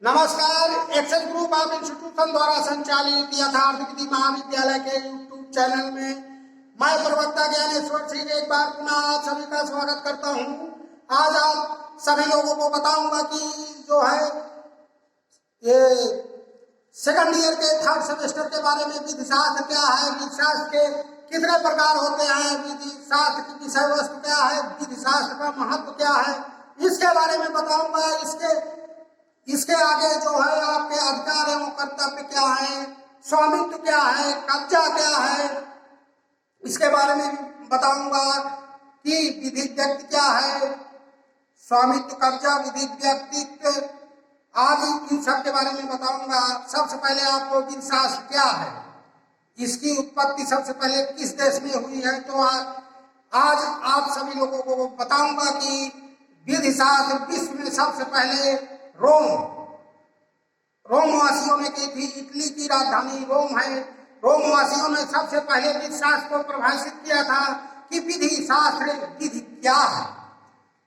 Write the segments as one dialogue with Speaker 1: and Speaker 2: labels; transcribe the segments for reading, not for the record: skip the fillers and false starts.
Speaker 1: नमस्कार। Excel group of institution द्वारा संचालित यथार्थ विधि महाविद्यालय के यूट्यूब चैनल में मैं प्रवक्ता ज्ञानेश्वर सिंह एक बार पुनः आप सभी का स्वागत करता हूं। आज आप सभी लोगों को बताऊंगा कि जो है ये सेकंड ईयर के थर्ड सेमेस्टर के बारे में विधिशास्त्र क्या है, विधिशास्त्र के कितने प्रकार होते हैं, विधिशास्त्र की विषय वस्तु क्या है, विधिशास्त्र का महत्व क्या है, इसके बारे में बताऊंगा। इसके आगे जो है आपके अधिकार एवं कर्तव्य क्या है, स्वामित्व क्या है, कब्जा क्या है, इसके बारे में बताऊंगा कि विधि व्यक्ति क्या है, स्वामित्व, कब्जा, विधि व्यक्तित्व आदि इन सब के बारे में बताऊंगा। सबसे पहले आपको विधिशास्त्र क्या है, इसकी उत्पत्ति सबसे पहले किस देश में हुई है, तो आज आप सभी लोगों को बताऊंगा कि विधिशास्त्र विश्व में सबसे पहले रोमवासियों ने की थी। इटली की राजधानी रोम है। रोमवासियों ने सबसे पहले विधिशास्त्र को परिभाषित किया था कि विधिशास्त्र विधि क्या है।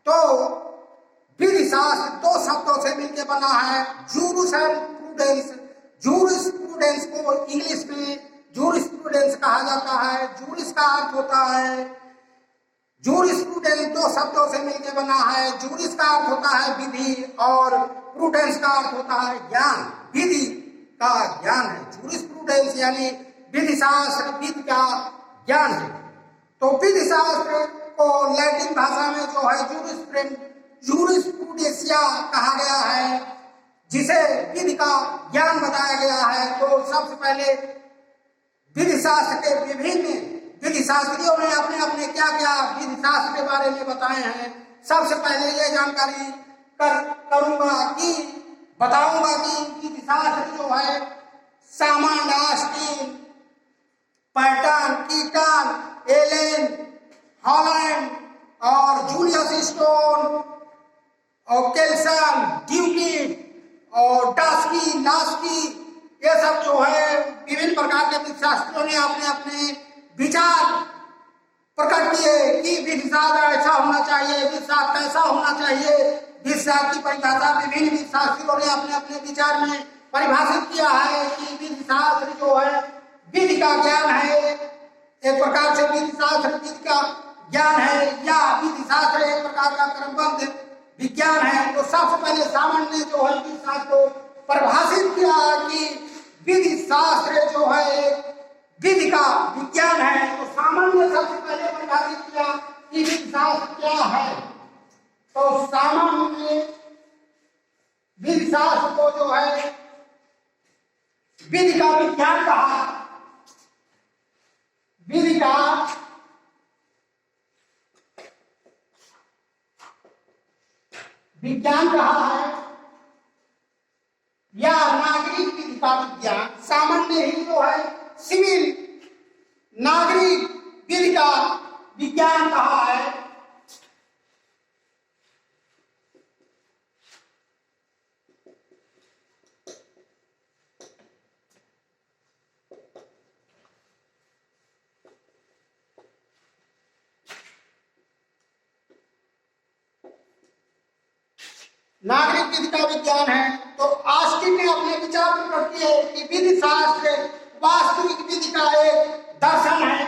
Speaker 1: तो विधिशास्त्र दो शब्दों से मिलकर बना है, जूरिस एंड प्रूडेंस। जूरिस्प्रूडेंस को इंग्लिश में जूरिस्प्रूडेंस कहा जाता है। जूरिस का अर्थ होता है, जूरिस्प्रूडेंस दो शब्दों से मिलकर बना है। जूरिस का अर्थ होता है विधि और प्रूडेंस का अर्थ होता है ज्ञान। विधि का ज्ञान है, जूरिस्प्रूडेंस यानी विधिशास्त्र विधि का ज्ञान है। तो विधिशास्त्र को लैटिन भाषा में जो है जूरिस्प्रूडेंसिया कहा गया है, जिसे विधि का ज्ञान बताया गया है। तो सबसे पहले विधिशास्त्र के विभिन्न विधिशास्त्रियों ने अपने अपने क्या क्या विधिशास्त्र के बारे में बताए हैं। सबसे पहले ये जानकारी करूंगा कि बताऊंगा कि विधिशास्त्र जो है सामान, Austin, Paton, Keeton, Allen, Holland और जूलियस स्टोन और केल्सन, ड्यूकिड और डास्की, लास्की, ये सब जो है विभिन्न प्रकार के विधिशास्त्रियों ने अपने अपने विचार प्रकट किए कि विधिशास्त्र ऐसा होना चाहिए, विधिशास्त्र कैसा होना चाहिए। विधिशास्त्र की परिभाषा विभिन्न विधिशास्त्रियों ने अपने अपने विचार में परिभाषित किया है कि विधिशास्त्र जो है विधि का ज्ञान है। एक प्रकार से विधिशास्त्र विधि का ज्ञान है या विधिशास्त्र एक प्रकार का क्रमबद्ध विज्ञान है। तो सबसे पहले सामान्य ने जो है विधिशास्त्र को परिभाषित किया कि विधिशास्त्र जो है एक विधि का विज्ञान है। तो सामान्य सबसे पहले परिभाषित किया कि विधिशास्त्र क्या है। तो सामान्य विधिशास्त्र को जो है विधि का विज्ञान कहा, विधि का विज्ञान कहा है या नागरिक विधि का विज्ञान। सामान्य ही जो है सिविल नागरिक विधि का विज्ञान कहा है। नागरिक विधि का विज्ञान है। तो ऑस्टिन ने अपने विचार प्रकट किए कि विधिशास्त्र वास्तविक विधि का एक दर्शन है।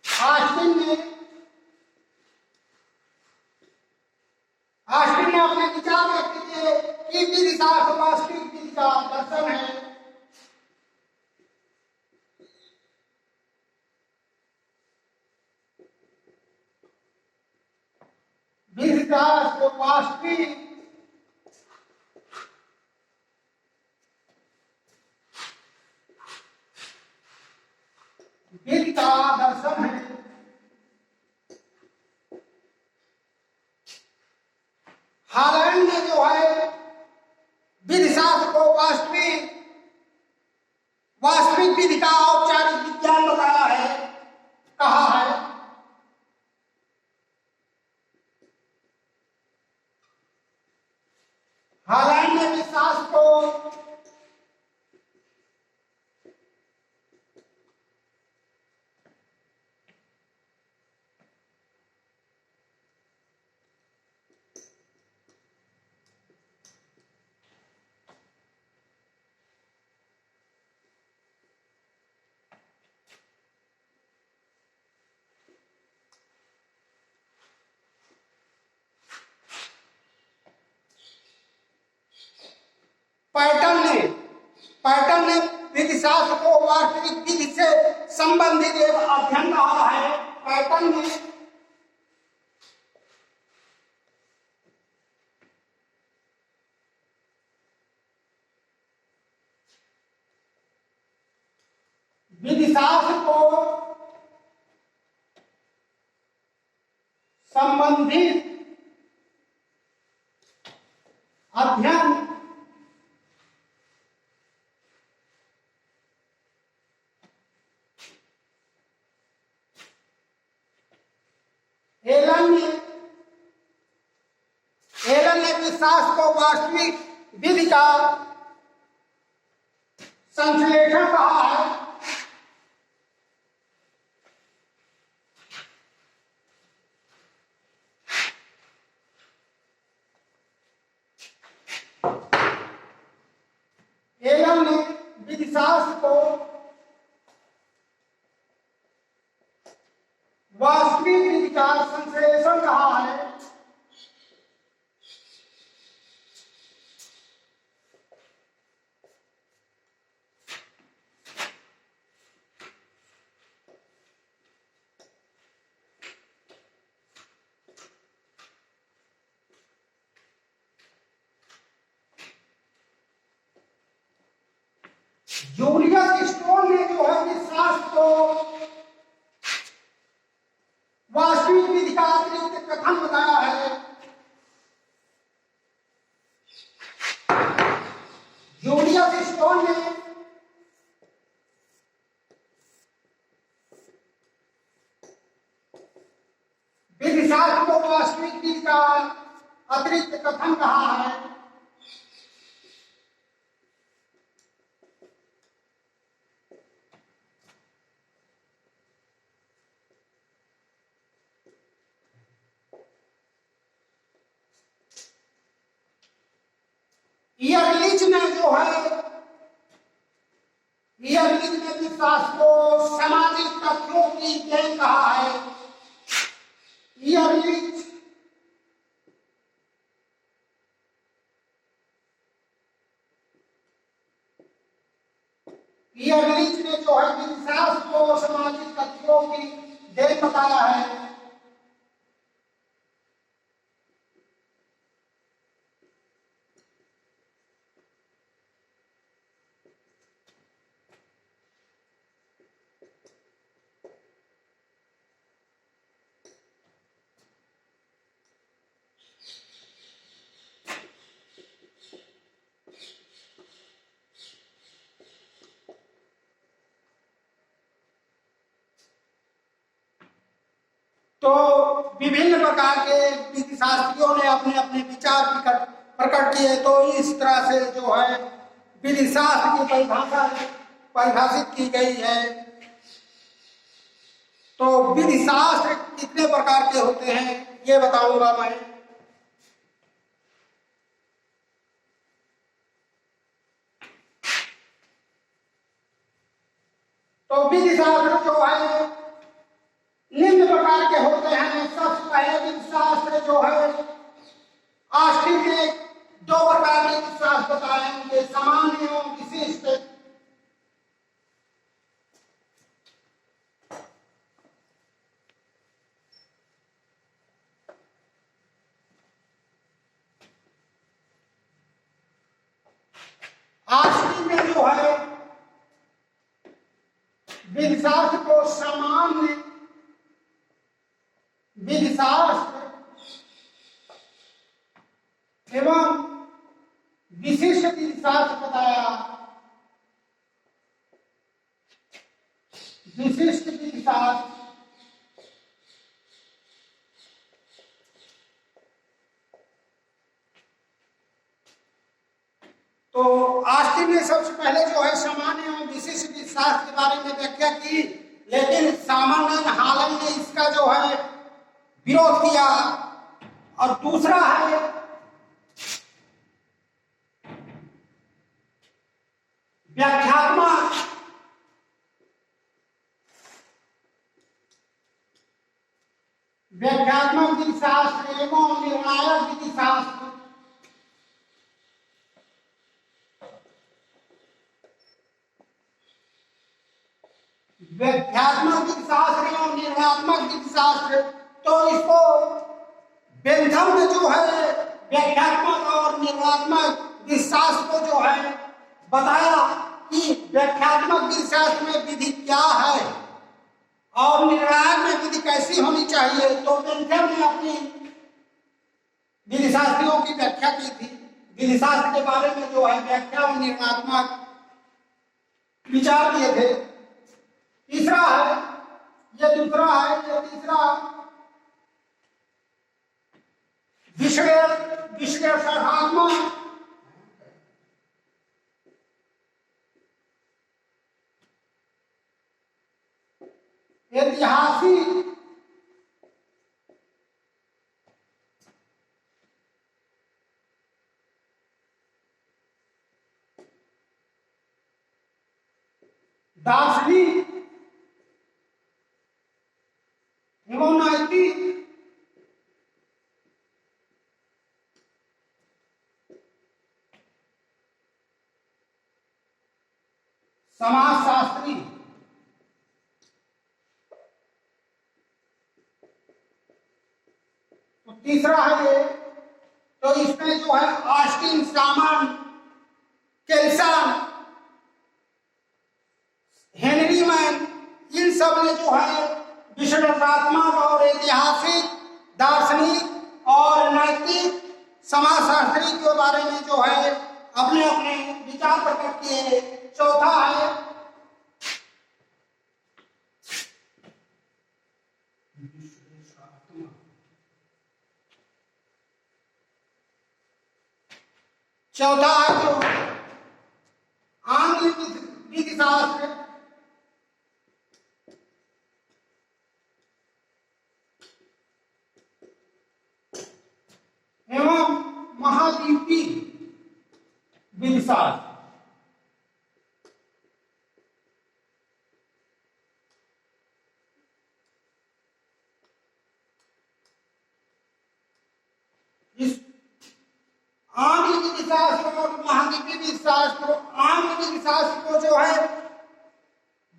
Speaker 1: ऑस्टिन ने अपने विचार व्यक्त किए कि विधिशास्त्र वास्तविक विधि का दर्शन है। विधिशास्त्र वास्तविक विधि का दर्शन है। हॉलैंड ने जो है विधिशास्त्र को वास्तविक विधि का औपचारिक विज्ञान बताया है, कहा है। हॉलैंड ने विधिशास्त्र को पैटर्न ने विधि शास्त्र को वास्तविक विधि से संबंधित एक अध्ययन कहा है। पैटर्न ने विधि शास्त्र को संबंधित अध्ययन एलन ने विधि शास्त्र को वास्तविक विधि का संश्लेषण कहा है। एलन ने विधि शास्त्र को वास्तविक विधि का संश्लेषण कहा है। जूलियस स्टोन ने जो है विधि शास्त्र को वास्तविक विधि का अतिरिक्त कथन बताया है। जूलियस स्टोन ने विधि शास्त्र को वास्तविक विधि का अतिरिक्त कथन कहा है। ईयरलिच ने विधि शास्त्र को सामाजिक तथ्यों की देन कहा है। ईयरलिच ने जो है विधि शास्त्र को सामाजिक तथ्यों की देन बताया है। तो विभिन्न प्रकार के विधि शास्त्रियों ने अपने अपने विचार प्रकट किए। तो इस तरह से जो है विधि शास्त्र की परिभाषा परिभाषित की गई है। तो विधि शास्त्र कितने प्रकार के होते हैं ये बताऊंगा मैं। तो विधि शास्त्र जो है निम्न प्रकार के होते हैं। सबसे पहले विधि शास्त्र जो है आष्टी के दो प्रकार के विधि शास्त्र बताए होंगे, सामान्य एवं विशिष्ट। आष्टी में जो है विधि शास्त्र को सामान्य विधि शास्त्र एवं विशिष्ट विधि शास्त्र बताया। विशिष्ट विधि शास्त्र तो आष्टी ने सबसे पहले जो है सामान्य एवं विशिष्ट विधि शास्त्र के बारे में व्याख्या की, लेकिन सामान्य हालन ने इसका जो है विरोध किया। और दूसरा है व्याख्यात्मक विधि शास्त्र एवं निर्णायक विधि शास्त्र। व्याख्यात्मक विधिशास्त्र एवं निर्णयात्मक विधिशास्त्र। तो इसको बेंथम ने जो है व्याख्यात्मक और निर्णयात्मक विधिशास्त्र को जो है बताया कि व्याख्यात्मक विधिशास्त्र में विधि क्या है और निर्णयात्मक में विधि कैसी होनी चाहिए। तो बेंथम ने अपनी विधिशास्त्रियों की व्याख्या की थी, विधिशास्त्र के बारे में जो है व्याख्या और निर्णयात्मक विचार दिए थे। तीसरा है, ये दूसरा है, ये तीसरा विश्लेषणात्मक ऐतिहासिक दार्शनिक एवं नैतिक समाजशास्त्री। तो तीसरा है ये। तो इसमें जो है ऑस्टिन, सामन, केल्सन, हेनरी मैन, इन सब ने जो है विश्लेषणात्मक और ऐतिहासिक, दार्शनिक और नैतिक समाजशास्त्री के बारे में जो है अपने अपने विचार प्रकट किए। चौथा है जो आंग्ल विधिशास्त्र एवं महाद्वीपीय विधिशास्त्र। इस आंग्ल विधिशास्त्र और महाद्वीपीय विधिशास्त्र, आंग्ल विधिशास्त्र को जो है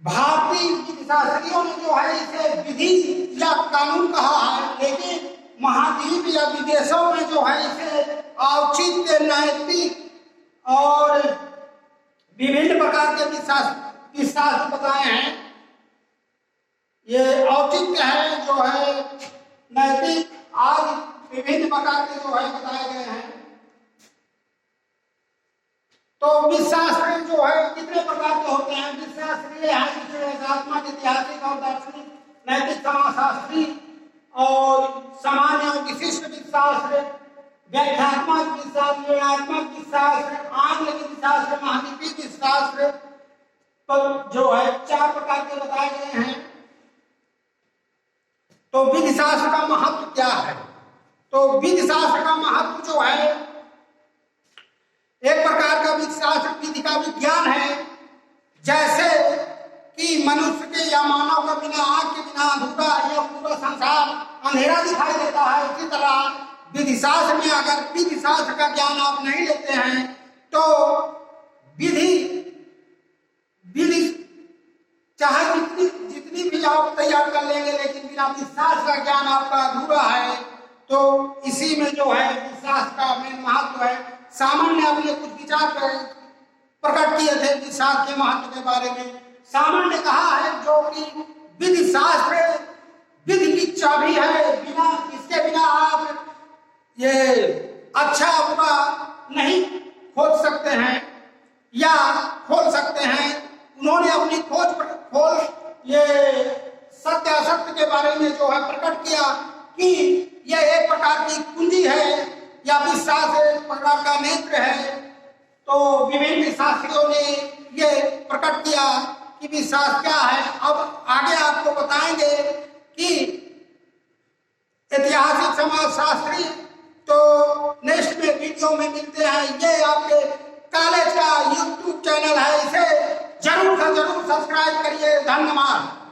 Speaker 1: भारतीय विधिशास्त्रियों ने जो है इसे विधि या कानून कहा है, लेकिन महाद्वीप या विदेशों में जो है इसे औचित्य, नैतिक और विभिन्न प्रकार के विधिशास्त्र बताए हैं। ये औचित्य है, जो है नैतिक आदि विभिन्न प्रकार के जो है बताए गए हैं। तो विधिशास्त्र जो है कितने प्रकार के होते हैं? विधिशास्त्रीय है, विश्लेषणात्मक, ऐतिहासिक और दार्शनिक, नैतिक, समाजशास्त्री और सामान्य और विशिष्ट विधिशास्त्र, व्याख्यात्मक विधिशास्त्र, निर्णयात्मक विधिशास्त्र, आंग्ल विधिशास्त्र, महाद्वीपीय विधिशास्त्र। तो जो है 4 प्रकार के बताए गए हैं। तो विधिशास्त्र का महत्व क्या है? तो विधिशास्त्र का महत्व जो है एक प्रकार का विधिशास्त्र विधि का विज्ञान है। जैसे कि मनुष्य के या मानव का बिना आंख के बिना अधूरा या पूरा संसार अंधेरा दिखाई देता है, उसी तरह विधिशास्त्र में अगर विधिशास्त्र का ज्ञान आप नहीं लेते हैं तो विधि चाहे जितनी भी आप तैयार कर लेंगे, लेकिन बिना विधिशास्त्र का ज्ञान आपका अधूरा है। तो इसी में जो है विधिशास्त्र का मेन महत्व है। सामन ने अपने कुछ विचार प्रकट किए थे विधिशास्त्र के महत्व के बारे में। सामन ने कहा है जो कि विधिशास्त्र विधि की चाबी है, बिना इसके बिना आप ये अच्छा बुरा नहीं खोज सकते हैं या खोल सकते हैं। उन्होंने अपनी खोज ये सत्य असत्य के बारे में जो है प्रकट किया कि यह एक प्रकार की कुंजी है या विश्वास एक प्रकार का नेत्र है। तो विभिन्न शास्त्रियों ने ये प्रकट किया कि विश्वास क्या है। अब आगे आपको बताएंगे कि ऐतिहासिक समाजशास्त्री। तो नेक्स्ट में वीडियो में मिलते हैं। ये आपके कॉलेज का YouTube चैनल है, इसे जरूर से जरूर सब्सक्राइब करिए। धन्यवाद।